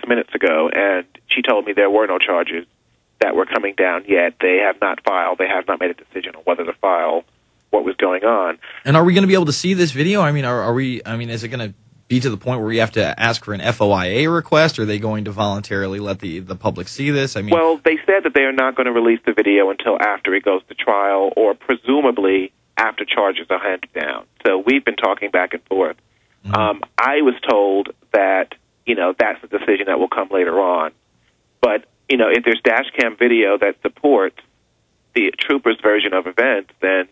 minutes ago, and she told me there were no charges that were coming down yet. They have not filed. They have not made a decision on whether to file what was going on. And are we going to be able to see this video? I mean, are we? I mean, is it going to be to the point where we have to ask for an FOIA request? Or are they going to voluntarily let the public see this? I mean, well, they said that they are not going to release the video until after it goes to trial, or presumably after charges are handed down. So we've been talking back and forth. I was told that, that's a decision that will come later on. But, if there's dash cam video that supports the troopers' version of events, then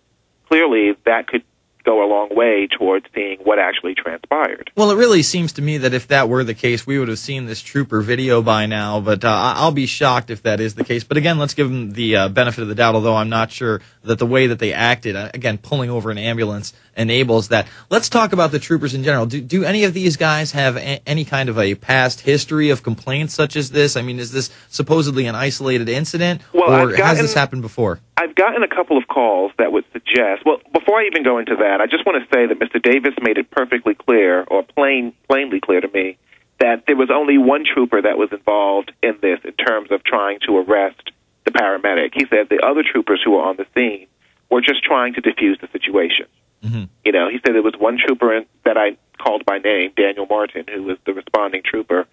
clearly that could go a long way towards seeing what actually transpired. Well, it really seems to me that if that were the case, we would have seen this trooper video by now, but I'll be shocked if that is the case. But again, let's give them the benefit of the doubt, although I'm not sure that the way that they acted, again, pulling over an ambulance, enables that. Let's talk about the troopers in general. Do any of these guys have any kind of a past history of complaints such as this? I mean, is this supposedly an isolated incident, or has this happened before? I've gotten a couple of calls that would suggest, well, before I even go into that, I just want to say that Mr. Davis made it perfectly clear, or plainly clear to me, that there was only one trooper that was involved in this in terms of trying to arrest the paramedic. He said the other troopers who were on the scene were just trying to defuse the situation. Mm-hmm. He said there was one trooper that I called by name, Daniel Martin, who was the responding trooper.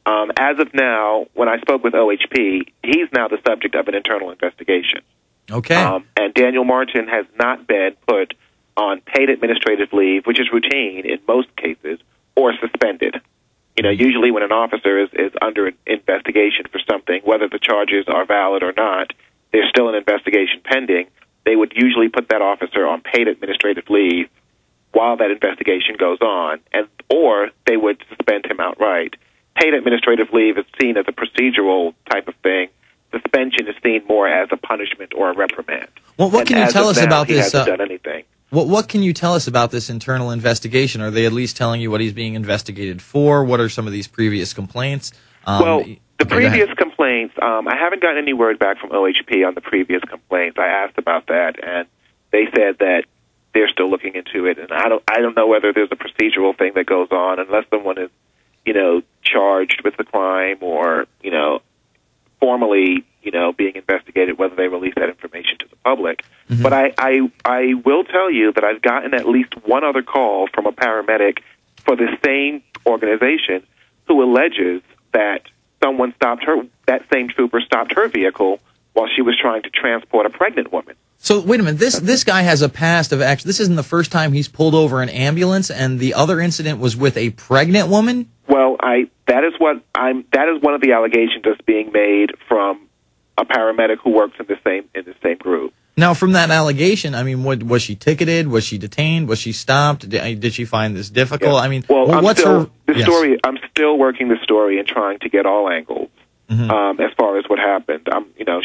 As of now, when I spoke with OHP, he's now the subject of an internal investigation. Okay. And Daniel Martin has not been put on paid administrative leave, which is routine in most cases, or suspended. Usually when an officer is under investigation for something, whether the charges are valid or not, there's still an investigation pending. They would usually put that officer on paid administrative leave while that investigation goes on, or they would suspend him outright. Paid administrative leave is seen as a procedural type of thing. Suspension is seen more as a punishment or a reprimand. Well, what can you tell us about this? this? He hasn't done anything. What can you tell us about this internal investigation? Are they at least telling you what he's being investigated for? What are some of these previous complaints? The previous complaints, I haven't gotten any word back from OHP on the previous complaints. I asked about that, and they said that they're still looking into it. And I don't know whether there's a procedural thing that goes on unless someone is, charged with the crime or, formally, being investigated, whether they release that information to the public. Mm-hmm. But I will tell you that I've gotten at least one other call from a paramedic for the same organization who alleges that someone that same trooper stopped her vehicle while she was trying to transport a pregnant woman. So wait a minute, this guy has a past of actually, this isn't the first time he's pulled over an ambulance, and the other incident was with a pregnant woman? Well, that is one of the allegations that's being made from a paramedic who works in the same group. Now, from that allegation, I mean, was she ticketed? Was she detained? Was she stopped? Did she find this difficult? Yeah. I mean, what's her story? I'm still working the story and trying to get all angles. Mm-hmm. As far as what happened,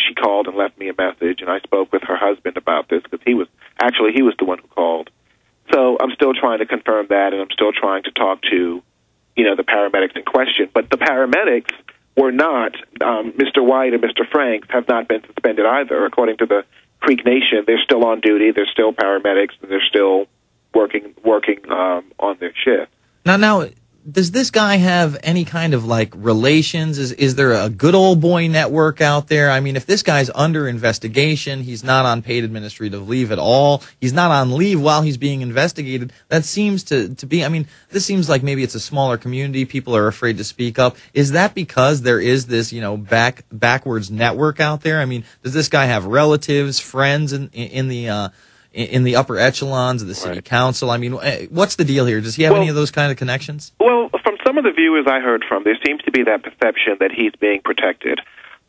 she called and left me a message, and I spoke with her husband about this because he was the one who called. So I'm still trying to confirm that, and I'm still trying to talk to, the paramedics in question. But the paramedics were not, Mr. White and Mr. Franks have not been suspended either. According to the Creek Nation, they're still on duty. They're still paramedics, and they're still working on their shift. Now, does this guy have any kind of relations? Is there a good old boy network out there? I mean, if this guy's under investigation, he's not on paid administrative leave at all. He's not on leave while he's being investigated. That seems to be, I mean, this seems like maybe it's a smaller community. People are afraid to speak up. Is that because there is this, backwards network out there? I mean, does this guy have relatives, friends in the upper echelons of the city council? I mean, what's the deal here? Does he have any of those kind of connections? Well, from some of the viewers I heard from, there seems to be that perception that he's being protected.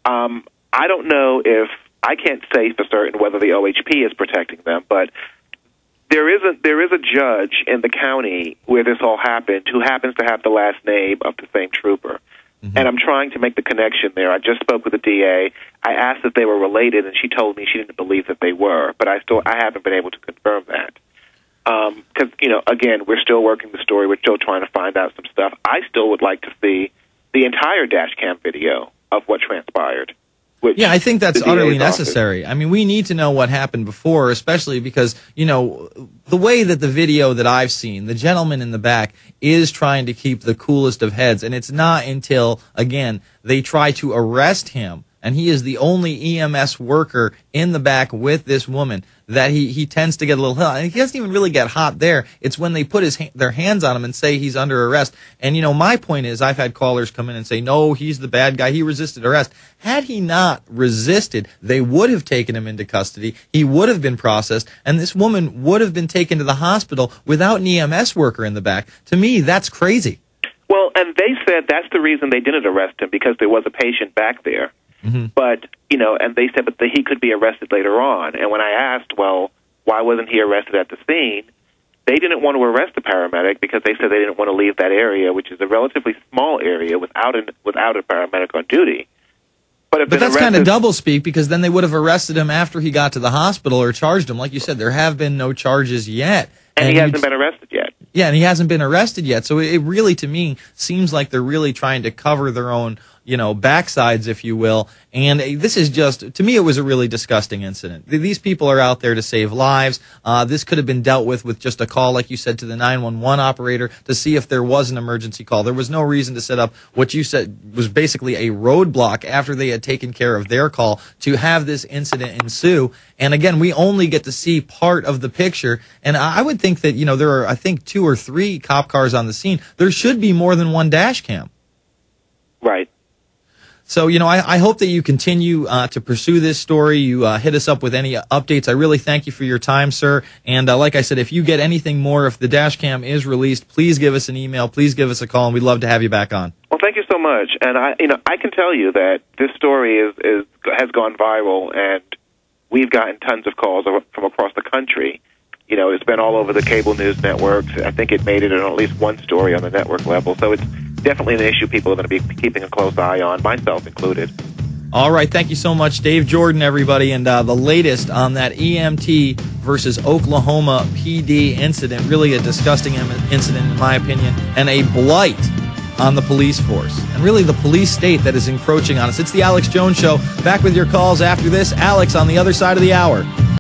I don't know I can't say for certain whether the OHP is protecting them, but there is a judge in the county where this all happened who happens to have the last name of the same trooper. Mm-hmm. And I'm trying to make the connection there. I just spoke with the DA. I asked if they were related, and she told me she didn't believe that they were, but I haven't been able to confirm that. Because, again, we're still working the story. We're still trying to find out some stuff. I still would like to see the entire dash cam video of what transpired Yeah, I think that's utterly necessary. I mean, we need to know what happened before, especially because, the way that the video that I've seen, the gentleman in the back is trying to keep the coolest of heads, and it's not until, again, they try to arrest him, and he is the only EMS worker in the back with this woman, that he tends to get a little hot. And he doesn't even really get hot there. It's when they put their hands on him and say he's under arrest. And, my point is, I've had callers come in and say, no, he's the bad guy. He resisted arrest. Had he not resisted, they would have taken him into custody. He would have been processed, and this woman would have been taken to the hospital without an EMS worker in the back. To me, that's crazy. Well, and they said that's the reason they didn't arrest him, because there was a patient back there. Mm-hmm. But, and they said that he could be arrested later on. And when I asked, well, why wasn't he arrested at the scene, they didn't want to arrest the paramedic because they said they didn't want to leave that area, which is a relatively small area, without a paramedic on duty. But that's kind of doublespeak, because then they would have arrested him after he got to the hospital or charged him. Like you said, there have been no charges yet. And he hasn't been arrested yet. Yeah, and he hasn't been arrested yet. So it really, to me, seems like they're really trying to cover their own, backsides, if you will. And this is just, to me, it was a really disgusting incident. These people are out there to save lives. This could have been dealt with just a call, like you said, to the 911 operator to see if there was an emergency call. There was no reason to set up what you said was basically a roadblock after they had taken care of their call to have this incident ensue. And again, we only get to see part of the picture. And I would think that, there are, I think, 2 or 3 cop cars on the scene. There should be more than one dash cam. Right. So, I hope that you continue to pursue this story. You hit us up with any updates. I really thank you for your time, sir. And like I said, if you get anything more, if the dash cam is released, please give us an email. Please give us a call, and we'd love to have you back on. Well, thank you so much. And I can tell you that this story has gone viral, and we've gotten tons of calls from across the country. It's been all over the cable news networks. I think it made it in at least one story on the network level. So it's definitely an issue people are going to be keeping a close eye on, myself included. All right. Thank you so much, Dave Jordan, everybody. And the latest on that EMT versus Oklahoma PD incident, really a disgusting incident, in my opinion, and a blight on the police force, and really the police state that is encroaching on us. It's the Alex Jones Show. Back with your calls after this. Alex on the other side of the hour.